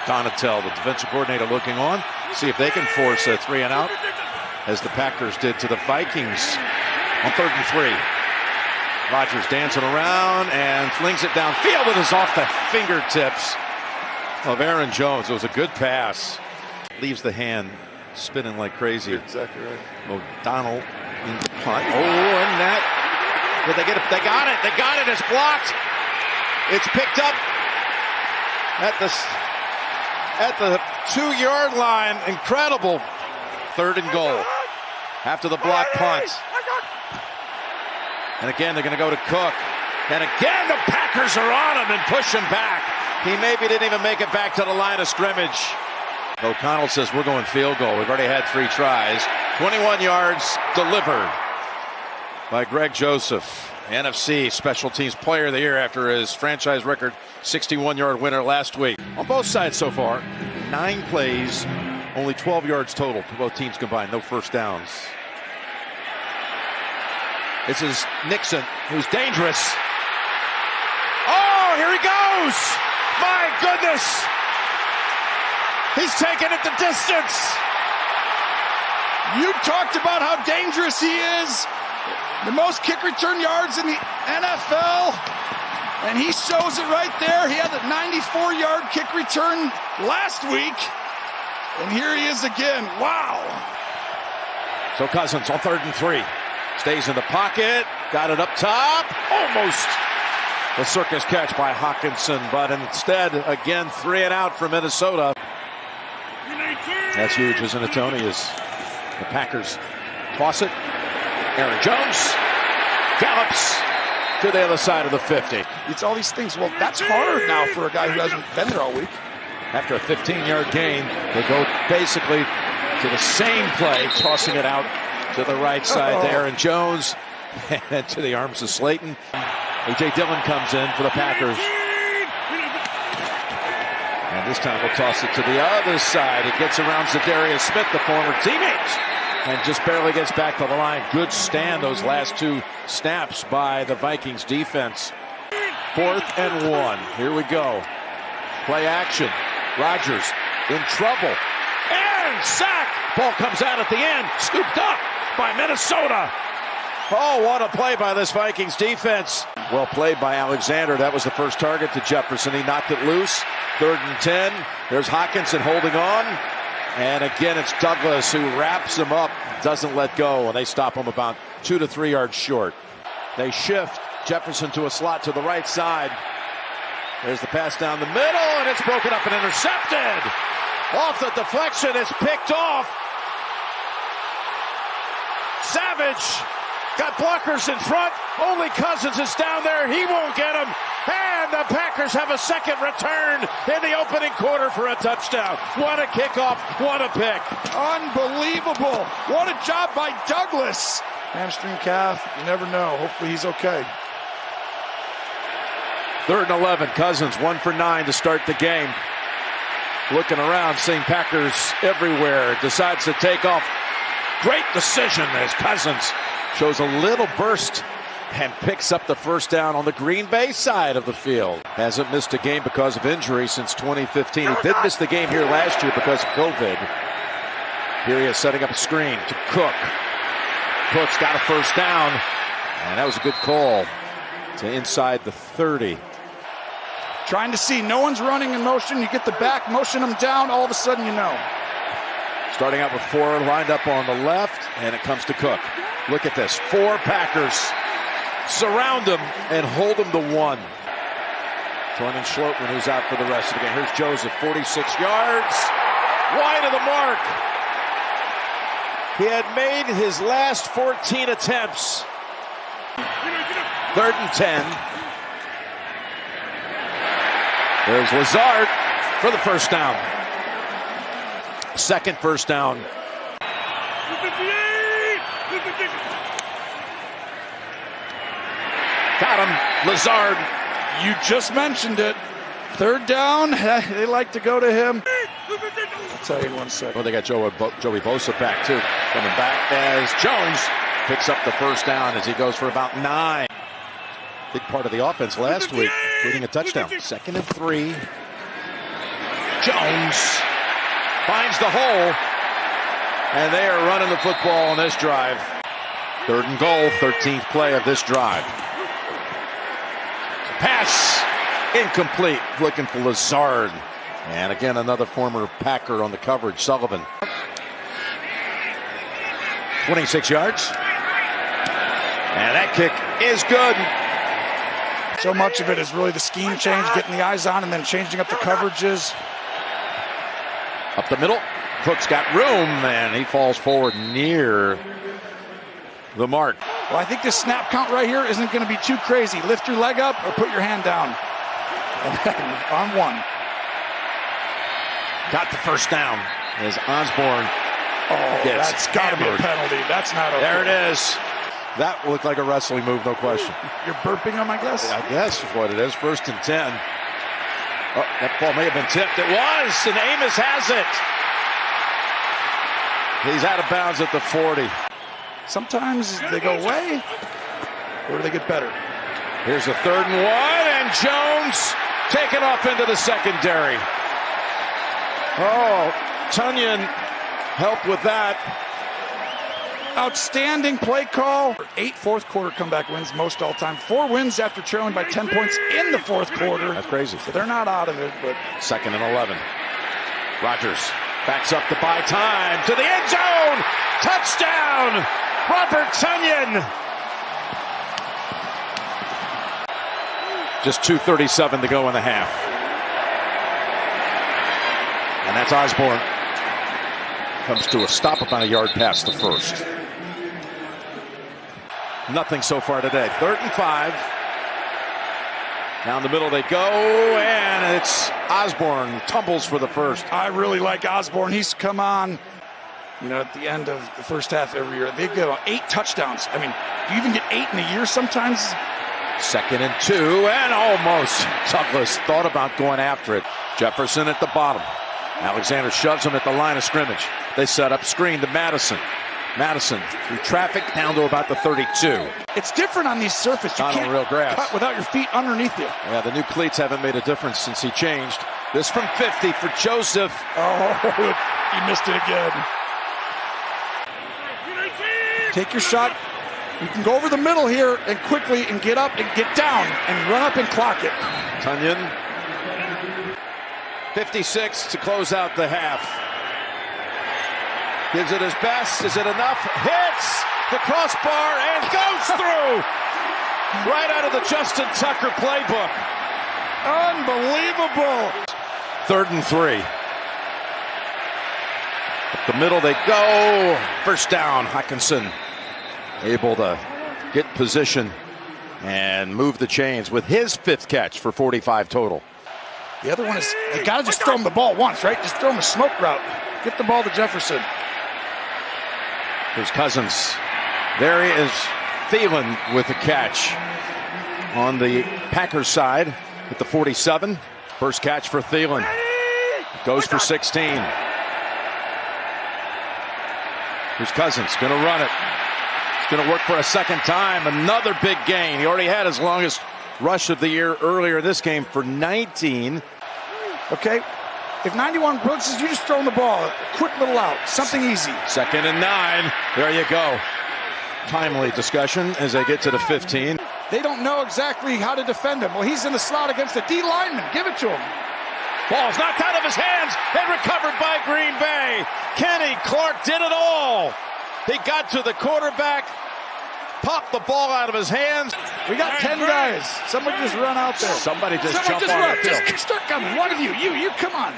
Donatel, the defensive coordinator, looking on. See if they can force a 3 and out, as the Packers did to the Vikings on 3rd and 3. Rodgers dancing around and flings it downfield. It is off the fingertips of Aaron Jones. It was a good pass. Leaves the hand spinning like crazy. You're exactly right. O'Donnell in the punt. Oh, and that. Did they get it? They got it. They got it. It's blocked. It's picked up at the 2-yard line. Incredible. 3rd and goal after the block punt. And again, they're going to go to Cook. And again, the Packers are on him and push him back. He maybe didn't even make it back to the line of scrimmage. O'Connell says, we're going field goal. We've already had 3 tries. 21 yards delivered by Greg Joseph. NFC Special Teams Player of the Year after his franchise record 61-yard winner last week. On both sides so far, 9 plays, only 12 yards total for both teams combined. No first downs. This is Nixon, who's dangerous. Oh, here he goes! My goodness! He's taking it the distance! You talked about how dangerous he is. The most kick return yards in the NFL. And he shows it right there. He had a 94-yard kick return last week. And here he is again. Wow. So Cousins on 3rd and 3. Stays in the pocket. Got it up top. Almost a circus catch by Hawkinson. But instead, again, 3 and out for Minnesota. That's huge, isn't it, Tony? As the Packers toss it. Aaron Jones gallops to the other side of the 50. It's all these things. Well, that's hard now for a guy who hasn't been there all week. After a 15-yard gain, they go basically to the same play, tossing it out to the right side there. And Jones and to the arms of Slayton. A.J. Dillon comes in for the Packers. And this time we'll toss it to the other side. It gets around Zadarius Smith, the former teammate, and just barely gets back to the line. Good stand those last 2 snaps by the Vikings defense. 4th and 1. Here we go. Play action. Rodgers in trouble. And sack. Ball comes out at the end. Scooped up by Minnesota. Oh, what a play by this Vikings defense. Well played by Alexander. That was the first target to Jefferson. He knocked it loose. 3rd and 10. There's Hawkinson holding on. And again, it's Douglas who wraps him up, doesn't let go, and they stop him about 2 to 3 yards short. They shift Jefferson to a slot to the right side. There's the pass down the middle, and it's broken up and intercepted. Off the deflection, it's picked off. Savage got blockers in front. Only Cousins is down there. He won't get him. And the Packers have a second return in the opening quarter for a touchdown. What a kickoff. What a pick. Unbelievable. What a job by Douglas. Hamstring calf. You never know. Hopefully he's okay. 3rd and 11. Cousins 1 for 9 to start the game. Looking around, seeing Packers everywhere. Decides to take off. Great decision as Cousins shows a little burst and picks up the first down on the Green Bay side of the field. Hasn't missed a game because of injury since 2015. He did miss the game here last year because of COVID. Here he is setting up a screen to Cook. Cook's got a first down, and that was a good call to inside the 30. Trying to see, no one's running in motion. You get the back, motion them down, all of a sudden you know. Starting out with 4 lined up on the left, and it comes to Cook. Look at this, 4 Packers surround him and hold him to 1. Joining Schlotman, who's out for the rest of the game. Here's Joseph, 46 yards, wide of the mark. He had made his last 14 attempts. 3rd and 10. There's Lazard for the first down. Second first down. Got him, Lazard. You just mentioned it. 3rd down, they like to go to him. I'll tell you in 1 second. Well, they got Joey Bosa back, too. Coming back as Jones picks up the first down as he goes for about 9. Big part of the offense last week, including a touchdown. 2nd and 3. Jones finds the hole, and they are running the football on this drive. 3rd and goal, 13th play of this drive. Pass incomplete, looking for Lazard. And again, another former Packer on the coverage, Sullivan. 26 yards. And that kick is good. So much of it is really the scheme change, getting the eyes on and then changing up the coverages. Up the middle, Cook's got room, and he falls forward near the mark. Well, I think this snap count right here isn't going to be too crazy. Lift your leg up or put your hand down. On one. Got the first down as Osborne gets that's got to be a penalty. That's not okay. There it is. That looked like a wrestling move, no question. You're burping him, I guess? I guess is what it is. 1st and 10. Oh, that ball may have been tipped. It was, and Amos has it. He's out of bounds at the 40. Sometimes they go away, or do they get better? Here's a 3rd and 1, and Jones taken off into the secondary. Oh, Tunyon helped with that. Outstanding play call. 8 fourth quarter comeback wins, most all time. 4 wins after trailing by 10 points in the 4th quarter. That's crazy. So they're not out of it, but 2nd and 11. Rodgers backs up to buy time to the end zone. Touchdown, Robert Tunyon. Just 2:37 to go in the half. And that's Osborne. Comes to a stop about a yard past the 1st. Nothing so far today. 3rd and 5. Down the middle they go, and it's Osborne tumbles for the 1st. I really like Osborne. He's come on, at the end of the first half every year. They get 8 touchdowns. I mean, you even get 8 in a year sometimes. 2nd and 2, and almost Douglas thought about going after it. Jefferson at the bottom. Alexander shoves him at the line of scrimmage. They set up screen to Madison. Madison through traffic down to about the 32. It's different on these surfaces. You Not can't on real grass. cut without your feet underneath you. Yeah, the new cleats haven't made a difference since he changed. This from 50 for Joseph. Oh, he missed it again. Take your shot. You can go over the middle here and quickly and get up and get down and run up and clock it. Tunyon. 56 to close out the half. Gives it his best. Is it enough? Hits the crossbar and goes through. Right out of the Justin Tucker playbook. Unbelievable. 3rd and 3. Up the middle they go. 1st down. Hockenson able to get position and move the chains with his 5th catch for 45 total. The other one is, you got to just throw him the ball once, right? Just throw him a smoke route. Get the ball to Jefferson. Here's Cousins. There he is, Thielen with the catch. On the Packers side at the 47. 1st catch for Thielen. Goes for 16. Here's Cousins, going to run it. It's going to work for a 2nd time. Another big gain. He already had his longest rush of the year earlier this game for 19. Okay, if 91 blitzes, you just throw him the ball. A quick little out, something easy. 2nd and 9. There you go. Timely discussion as they get to the 15. They don't know exactly how to defend him. Well, he's in the slot against the D lineman. Give it to him. Ball's knocked out of his hands and recovered by Green Bay. Kenny Clark did it all. He got to the quarterback, popped the ball out of his hands. We got 10 guys. Somebody just run out there. Somebody just jump on run. the field. Just start coming. One of you, come on.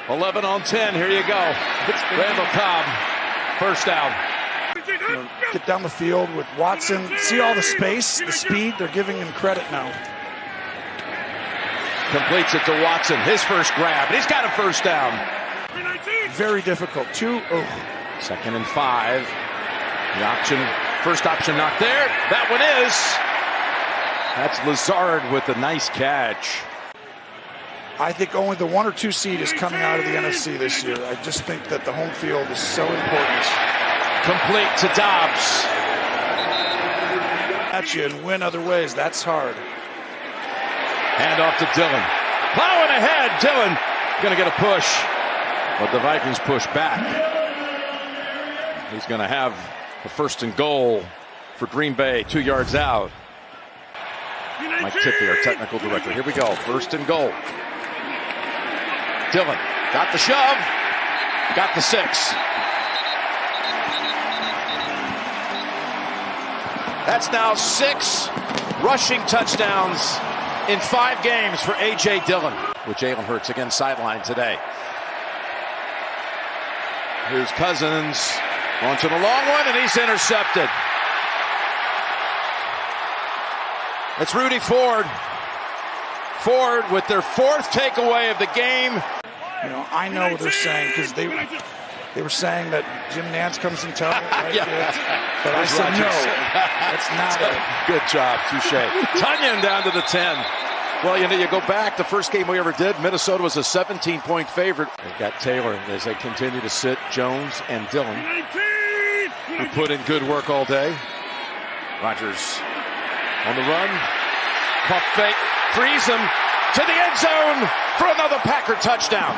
11 on 10. Here you go. Randall Cobb, 1st down. Get down the field with Watson. See all the space, the speed. They're giving him credit now. Completes it to Watson. His 1st grab. And he's got a 1st down. Very difficult. 2nd and 5. The option. 1st option not there. That one is. That's Lazard with a nice catch. I think only the 1 or 2 seed is coming out of the NFC this year. I just think that the home field is so important. Complete to Dobbs. At you and win other ways. That's hard. Hand off to Dillon. Plowing ahead. Dillon Going to get a push, but the Vikings push back. He's going to have a 1st and goal for Green Bay, 2 yards out. Mike Tippy, our technical director. Here we go. 1st and goal. Dillon got the shove, got the 6. That's now 6 rushing touchdowns in 5 games for A.J. Dillon. With Jalen Hurts again sidelined today. Here's Cousins launching a long one, and he's intercepted. It's Rudy Ford. Ford with their 4th takeaway of the game. You know, I know what they're saying because they were saying that Jim Nantz comes and tells me. Right? Yeah. But I said no. That's not it. Good job, touche. Tunyon down to the 10. Well, you know, you go back, the first game we ever did, Minnesota was a 17-point favorite. They've got Taylor as they continue to sit Jones and Dillon, who put in good work all day. Rodgers on the run. Pump fake, frees him to the end zone for another Packer touchdown.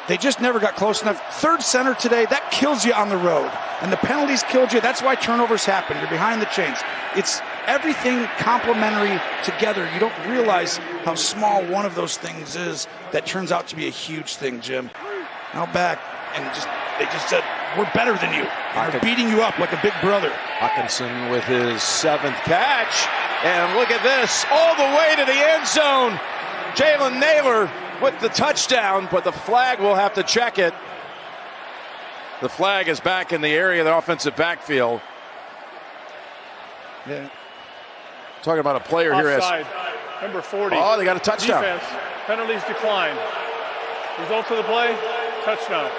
They just never got close enough. 3rd center today, that kills you on the road. And the penalties killed you. That's why turnovers happen. You're behind the chains. It's everything complementary together. You don't realize how small one of those things is that turns out to be a huge thing, Jim. Now back, and they just said, we're better than you. They're beating you up like a big brother. Hawkinson with his 7th catch. And look at this, all the way to the end zone. Jalen Naylor with the touchdown, but the flag will have to check it. The flag is back in the area of the offensive backfield. Yeah. Talking about a player Offside, here as number 40. Oh, they got a touchdown. Defense, penalties decline. Result of the play, touchdown.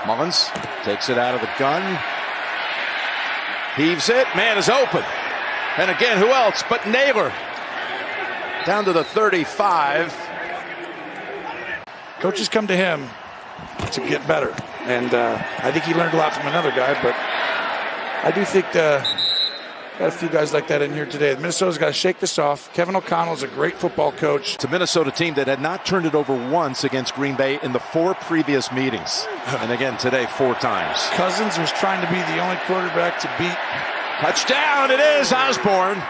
Mullins takes it out of the gun. Heaves it, man is open. And again, who else but Naylor? Down to the 35. Coaches come to him to get better. And I think he learned a lot from another guy, but I do think got a few guys like that in here today. Minnesota's got to shake this off. Kevin O'Connell is a great football coach. It's a Minnesota team that had not turned it over once against Green Bay in the 4 previous meetings. And again today, 4 times. Cousins was trying to be the only quarterback to beat. Touchdown, it is Osborne.